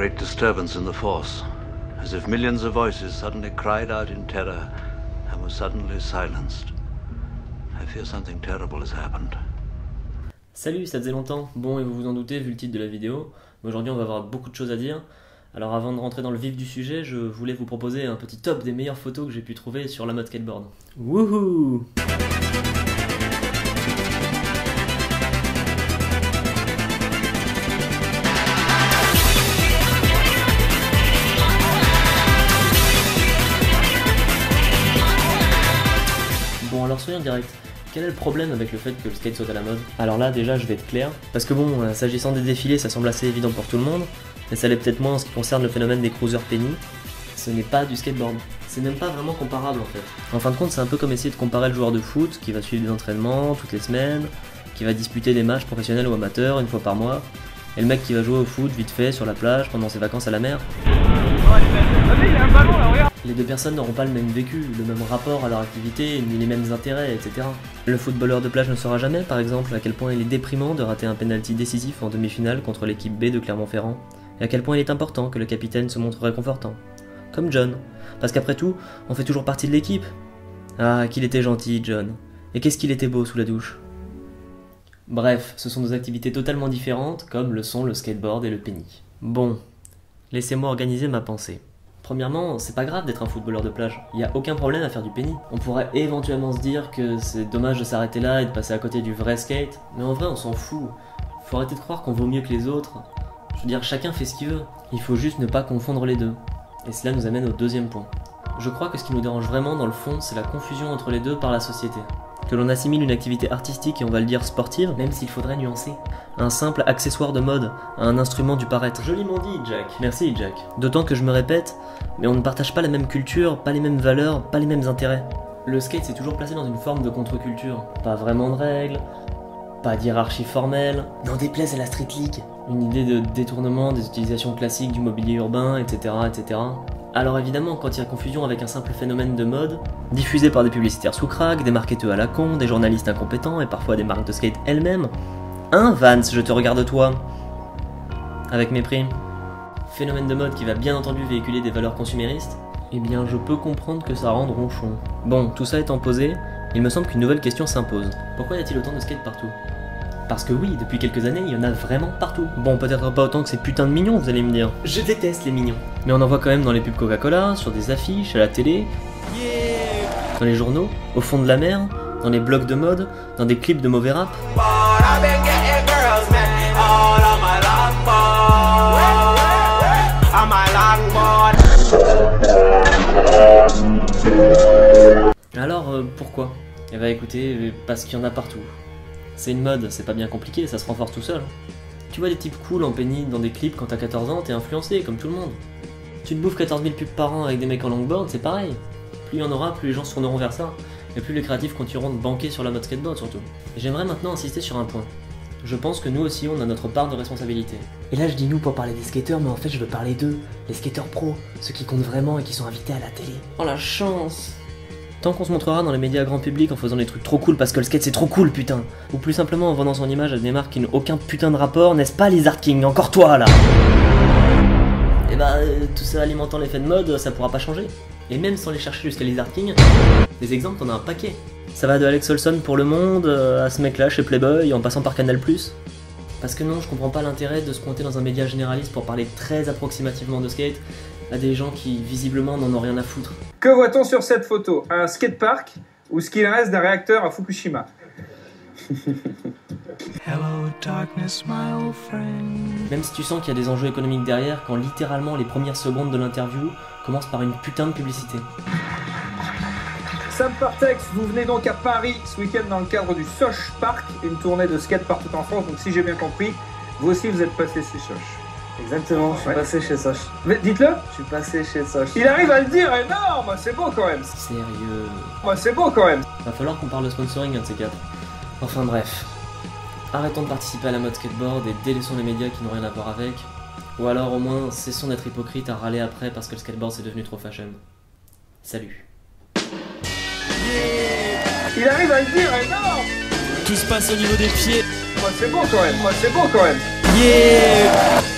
great disturbance in the force, as if millions of voices suddenly cried out in terror and were suddenly silenced. I fear something terrible has happened. Salut, ça faisait longtemps. Bon, et vous vous en doutez vu le titre de la vidéo, aujourd'hui on va avoir beaucoup de choses à dire. Alors avant de rentrer dans le vif du sujet, je voulais vous proposer un petit top des meilleures photos que j'ai pu trouver sur la mode skateboard. Wouhou! Bon alors soyons directs. Quel est le problème avec le fait que le skate soit à la mode? Alors là déjà je vais être clair, parce que bon, s'agissant des défilés ça semble assez évident pour tout le monde, mais ça l'est peut-être moins en ce qui concerne le phénomène des cruisers penny. Ce n'est pas du skateboard. C'est même pas vraiment comparable en fait. En fin de compte c'est un peu comme essayer de comparer le joueur de foot qui va suivre des entraînements toutes les semaines, qui va disputer des matchs professionnels ou amateurs une fois par mois, et le mec qui va jouer au foot vite fait sur la plage pendant ses vacances à la mer. Les deux personnes n'auront pas le même vécu, le même rapport à leur activité, ni les mêmes intérêts, etc. Le footballeur de plage ne saura jamais, par exemple, à quel point il est déprimant de rater un penalty décisif en demi-finale contre l'équipe B de Clermont-Ferrand, et à quel point il est important que le capitaine se montre réconfortant. Comme John, parce qu'après tout, on fait toujours partie de l'équipe. Ah, qu'il était gentil, John. Et qu'est-ce qu'il était beau sous la douche. Bref, ce sont deux activités totalement différentes, comme le sont le skateboard et le penny. Bon, laissez-moi organiser ma pensée. Premièrement, c'est pas grave d'être un footballeur de plage, il n'y a aucun problème à faire du penny. On pourrait éventuellement se dire que c'est dommage de s'arrêter là et de passer à côté du vrai skate, mais en vrai on s'en fout. Faut arrêter de croire qu'on vaut mieux que les autres. Je veux dire, chacun fait ce qu'il veut, il faut juste ne pas confondre les deux. Et cela nous amène au deuxième point. Je crois que ce qui nous dérange vraiment dans le fond, c'est la confusion entre les deux par la société. Que l'on assimile une activité artistique et on va le dire sportive, même s'il faudrait nuancer. Un simple accessoire de mode, un instrument du paraître. Joliment dit, Jack. Merci, Jack. D'autant que je me répète, mais on ne partage pas la même culture, pas les mêmes valeurs, pas les mêmes intérêts. Le skate s'est toujours placé dans une forme de contre-culture. Pas vraiment de règles, pas d'hiérarchie formelle, n'en déplaise à la Street League. Une idée de détournement des utilisations classiques du mobilier urbain, etc., etc. Alors évidemment, quand il y a confusion avec un simple phénomène de mode, diffusé par des publicitaires sous crack, des marketeurs à la con, des journalistes incompétents et parfois des marques de skate elles-mêmes. Hein, Vance, je te regarde toi. Avec mépris. Phénomène de mode qui va bien entendu véhiculer des valeurs consuméristes, eh bien je peux comprendre que ça rende ronchon. Bon, tout ça étant posé, il me semble qu'une nouvelle question s'impose. Pourquoi y a-t-il autant de skate partout? Parce que oui, depuis quelques années, il y en a vraiment partout. Bon, peut-être pas autant que ces putains de mignons, vous allez me dire. Je déteste les mignons. Mais on en voit quand même dans les pubs Coca-Cola, sur des affiches, à la télé, dans les journaux, au fond de la mer, dans les blogs de mode, dans des clips de mauvais rap. Alors, pourquoi? Eh bah écoutez, parce qu'il y en a partout. C'est une mode, c'est pas bien compliqué, ça se renforce tout seul. Tu vois des types cool en penny dans des clips quand t'as 14 ans, t'es influencé, comme tout le monde. Tu te bouffes 14 000 pubs par an avec des mecs en longboard, c'est pareil. Plus il y en aura, plus les gens se tourneront vers ça, et plus les créatifs continueront de banquer sur la mode skateboard surtout. Et j'aimerais maintenant insister sur un point. Je pense que nous aussi on a notre part de responsabilité. Et là je dis nous pour parler des skateurs, mais en fait je veux parler d'eux, les skateurs pros, ceux qui comptent vraiment et qui sont invités à la télé. Oh la chance! Tant qu'on se montrera dans les médias grand public en faisant des trucs trop cool parce que le skate c'est trop cool putain, ou plus simplement en vendant son image à des marques qui n'ont aucun putain de rapport, n'est-ce pas Lizard King? Encore toi là! Et bah tout ça alimentant l'effet de mode, ça pourra pas changer. Et même sans les chercher jusqu'à Lizard King, des exemples t'en as un paquet. Ça va de Alex Olson pour Le Monde, à ce mec là chez Playboy, en passant par Canal+. Parce que non, je comprends pas l'intérêt de se pointer dans un média généraliste pour parler très approximativement de skate à des gens qui visiblement n'en ont rien à foutre. Que voit-on sur cette photo? Un skatepark ou ce qu'il reste d'un réacteur à Fukushima? Hello darkness, my old friend. Même si tu sens qu'il y a des enjeux économiques derrière, quand littéralement les premières secondes de l'interview commencent par une putain de publicité. Sam Partex, vous venez donc à Paris ce week-end dans le cadre du Soch Park, une tournée de skate partout en France, donc si j'ai bien compris, vous aussi vous êtes passé chez Soch. Exactement, je suis passé chez Soch. Mais dites-le. Je suis passé chez Soch. Il arrive à le dire, énorme, c'est beau quand même. Sérieux. C'est beau quand même. Va falloir qu'on parle de sponsoring un de ces quatre. Enfin bref. Arrêtons de participer à la mode skateboard et délaissons les médias qui n'ont rien à voir avec. Ou alors au moins cessons d'être hypocrites à râler après parce que le skateboard c'est devenu trop fashion. Salut. Il arrive à le dire, énorme. Tout se passe au niveau des pieds. C'est beau quand même, c'est beau quand même. Yeah.